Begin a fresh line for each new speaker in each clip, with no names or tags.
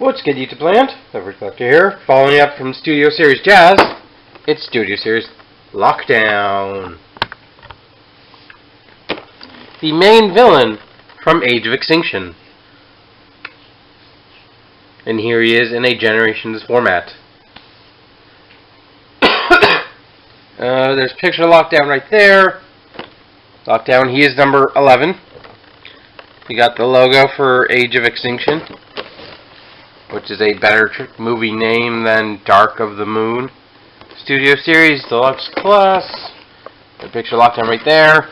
What's good, YouTube land? Everett Collector here, following up from Studio Series Jazz. It's Studio Series Lockdown. The main villain from Age of Extinction. And here he is in a Generations format. There's a picture of Lockdown right there. Lockdown, he is number 11. You got the logo for Age of Extinction, which is a better movie name than Dark of the Moon. Studio Series Deluxe Class. A picture of Lockdown right there.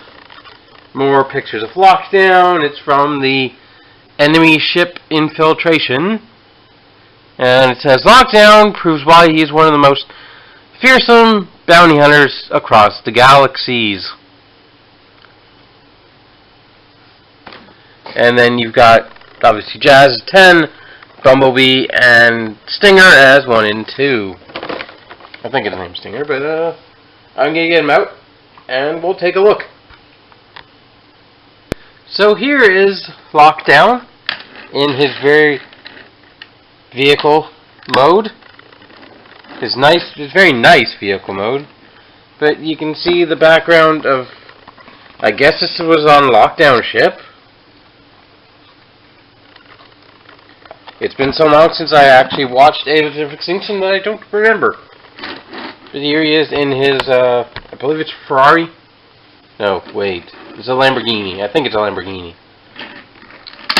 More pictures of Lockdown. It's from the enemy ship infiltration. And it says, Lockdown proves why he is one of the most fearsome bounty hunters across the galaxies. And then you've got, obviously, Jazz as 10, Bumblebee and Stinger as 1 and 2. I think his name's Stinger, but I'm going to get him out, and we'll take a look. So here is Lockdown in his very vehicle mode. His very nice vehicle mode. But you can see the background of, I guess this was on Lockdown ship. It's been so long since I actually watched Age of Extinction that I don't remember. But here he is in his, I believe it's Ferrari? No, wait. It's a Lamborghini. I think it's a Lamborghini.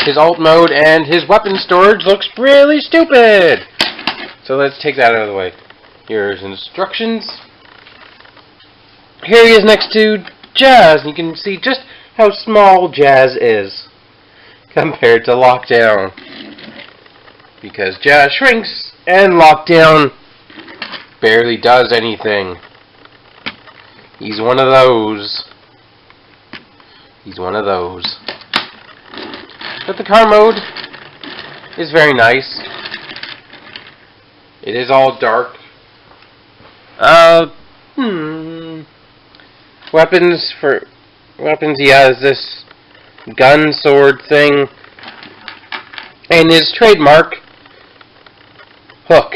His alt mode and his weapon storage looks really stupid! So let's take that out of the way. Here's instructions. Here he is next to Jazz. You can see just how small Jazz is compared to Lockdown. Because Jazz shrinks and Lockdown barely does anything. He's one of those. He's one of those. But the car mode is very nice. It is all dark. Weapons, he has this gun sword thing. And his trademark, hook.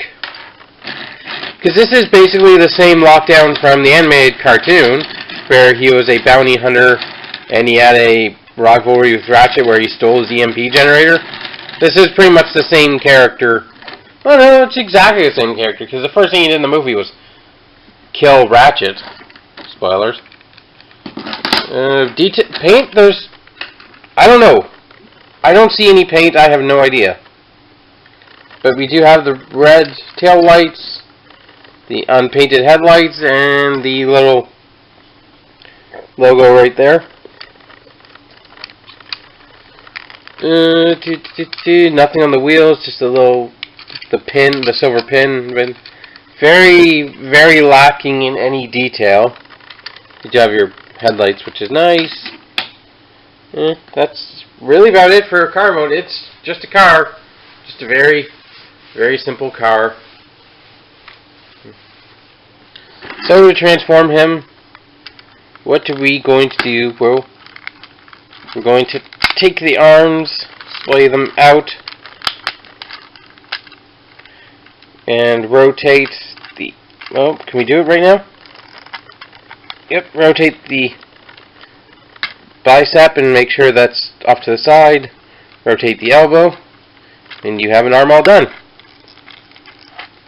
Because this is basically the same Lockdown from the animated cartoon, where he was a bounty hunter and he had a rivalry with Ratchet where he stole his EMP generator. This is pretty much the same character. Well, no, it's exactly the same character, because the first thing he did in the movie was kill Ratchet. Spoilers. Paint, I don't know. I don't see any paint, I have no idea. But we do have the red tail lights, the unpainted headlights, and the little logo right there. Nothing on the wheels, just the silver pin. Very, very lacking in any detail. You do have your headlights, which is nice. That's really about it for a car mode. It's just a car. Just a very, very simple car. So to transform him, what are we going to do? Well, we're going to take the arms, splay them out, and rotate the... Oh, can we do it right now? Yep, rotate the bicep and make sure that's off to the side. Rotate the elbow, and you have an arm all done.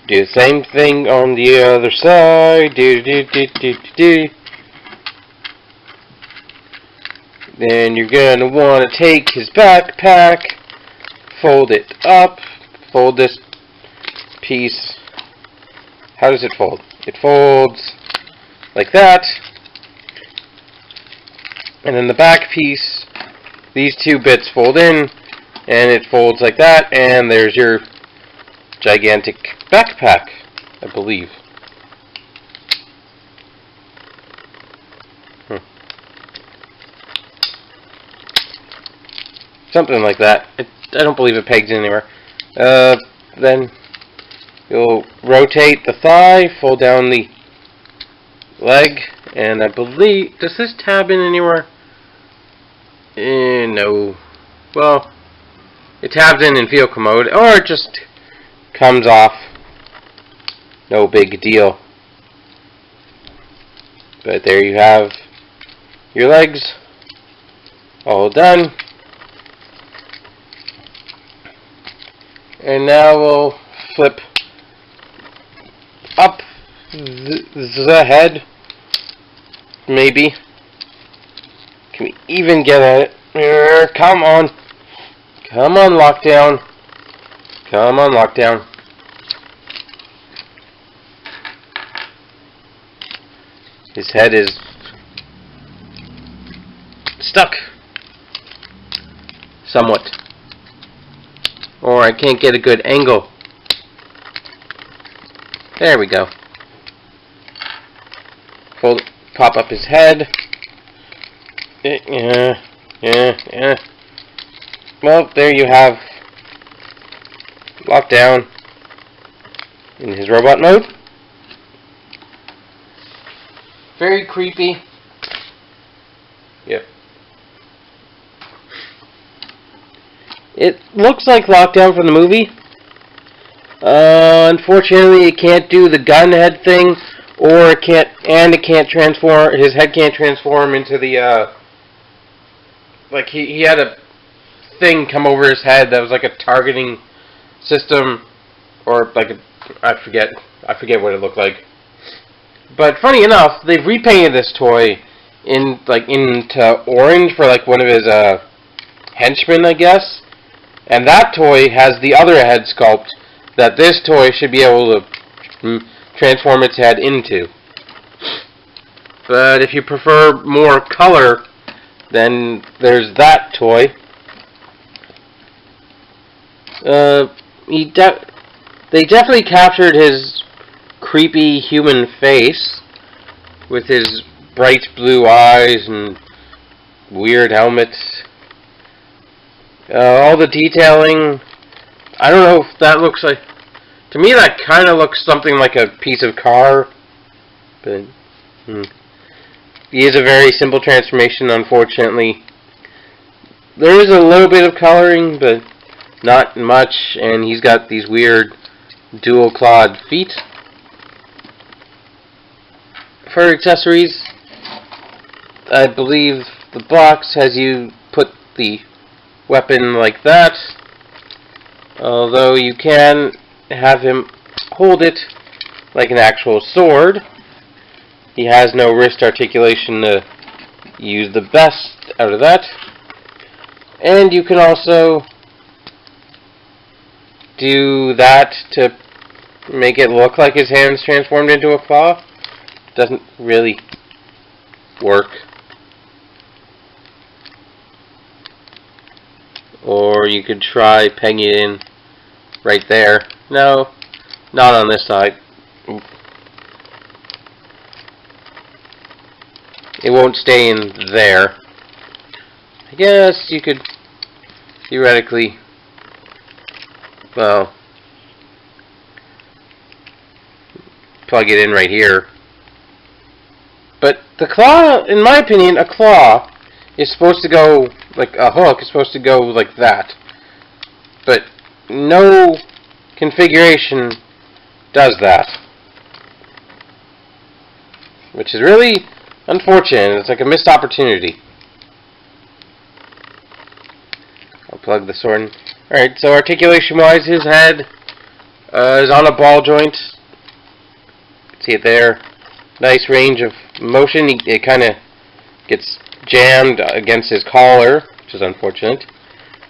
Do the same thing on the other side. Then you're going to want to take his backpack, fold it up, fold this piece. How does it fold? It folds like that. And then the back piece, these two bits fold in, and it folds like that, and there's your gigantic backpack, I believe. Something like that. I don't believe it pegs in anywhere. Then you'll rotate the thigh, fold down the leg, and I believe, does this tab in anywhere? No. Well, it tabs in vehicle mode, or it just comes off. No big deal. But there you have your legs all done. And now we'll flip up the head. Maybe. Can we even get at it? Come on. Come on, lockdown. Come on, lockdown. His head is stuck. Somewhat. Or I can't get a good angle. There we go. Pop up his head. Yeah. Well, there you have Lockdown in his robot mode. Very creepy. Yep. It looks like Lockdown from the movie. Unfortunately, it can't do the gun head thing, or it can't transform. His head can't transform into the like he had a thing come over his head that was like a targeting system, or like I forget what it looked like. But funny enough, they've repainted this toy into orange for like one of his henchmen, I guess. And that toy has the other head sculpt that this toy should be able to transform its head into. But if you prefer more color, then there's that toy. They definitely captured his creepy human face with his bright blue eyes and weird helmets. All the detailing, I don't know if that looks like, to me that kind of looks something like a piece of car, but he is a very simple transformation, unfortunately. There is a little bit of coloring, but not much, and he's got these weird dual-clawed feet. For accessories, I believe the box has you put the weapon like that, although you can have him hold it like an actual sword. He has no wrist articulation to use the best out of that. And you can also do that to make it look like his hand's transformed into a claw. Doesn't really work. Or you could try pegging it in right there. No, not on this side. It won't stay in there. I guess you could theoretically, well, plug it in right here. But the claw, in my opinion, a claw is supposed to go, like a hook is supposed to go like that. But no configuration does that. Which is really unfortunate. It's like a missed opportunity. I'll plug the sword in. Alright, so articulation-wise, his head is on a ball joint. See it there. Nice range of motion. It kind of gets jammed against his collar, which is unfortunate.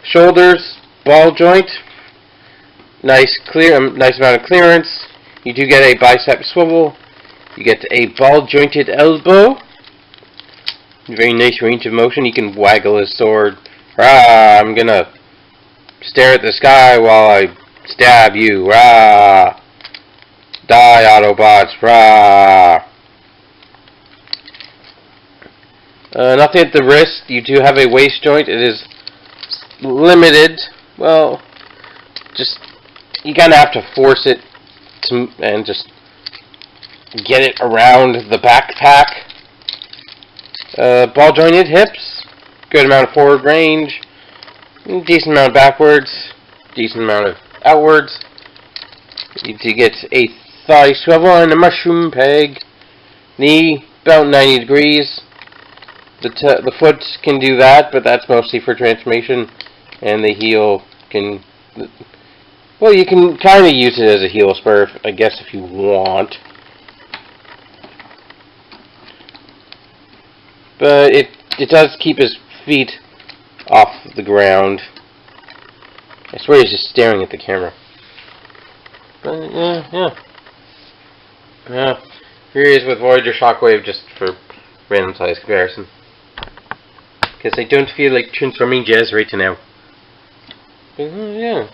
Shoulders, ball joint. Nice amount of clearance. You do get a bicep swivel. You get a ball jointed elbow. Very nice range of motion. He can waggle his sword. Rah! I'm gonna stare at the sky while I stab you. Rah! Die, Autobots. Rah! Nothing at the wrist. You do have a waist joint. It is limited. Well, just you kind of have to force it to, and just get it around the backpack. Ball jointed hips. Good amount of forward range. Decent amount of backwards. Decent amount of outwards. You need to get a thigh swivel and a mushroom peg. Knee about 90 degrees. The foot can do that, but that's mostly for transformation. And the heel can... Well, you can kind of use it as a heel spur, I guess, if you want. But it does keep his feet off the ground. I swear he's just staring at the camera. But, yeah. Here he is with Voyager Shockwave, just for random size comparison. Because I don't feel like transforming Jazz right now. Yeah.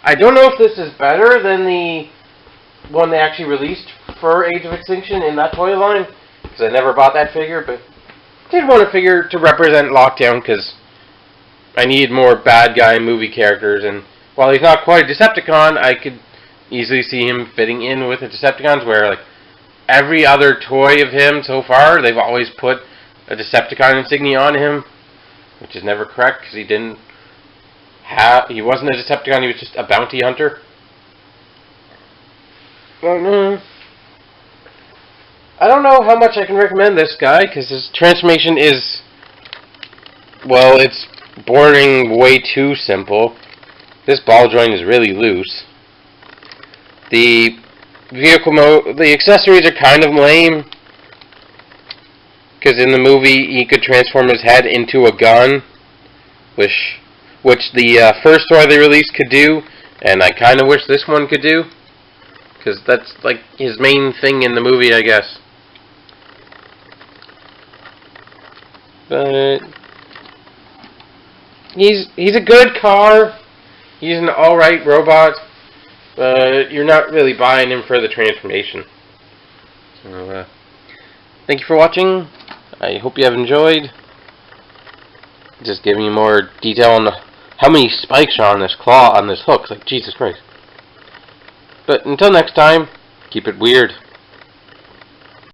I don't know if this is better than the one they actually released for Age of Extinction in that toy line, because I never bought that figure, but did want a figure to represent Lockdown, because I need more bad guy movie characters, and while he's not quite a Decepticon, I could easily see him fitting in with the Decepticons, where like every other toy of him so far, they've always put a Decepticon insignia on him, which is never correct, because he wasn't a Decepticon, he was just a bounty hunter. But, I don't know how much I can recommend this guy, because his transformation is, well, it's bordering way too simple. This ball joint is really loose. The the accessories are kind of lame, because in the movie he could transform his head into a gun, which the first toy they released could do, and I kind of wish this one could do, because that's like his main thing in the movie, I guess. But he's a good car. He's an alright robot, but you're not really buying him for the transformation. So, thank you for watching. I hope you have enjoyed. Just giving you more detail on how many spikes are on this claw, on this hook. It's like, Jesus Christ. But until next time, keep it weird.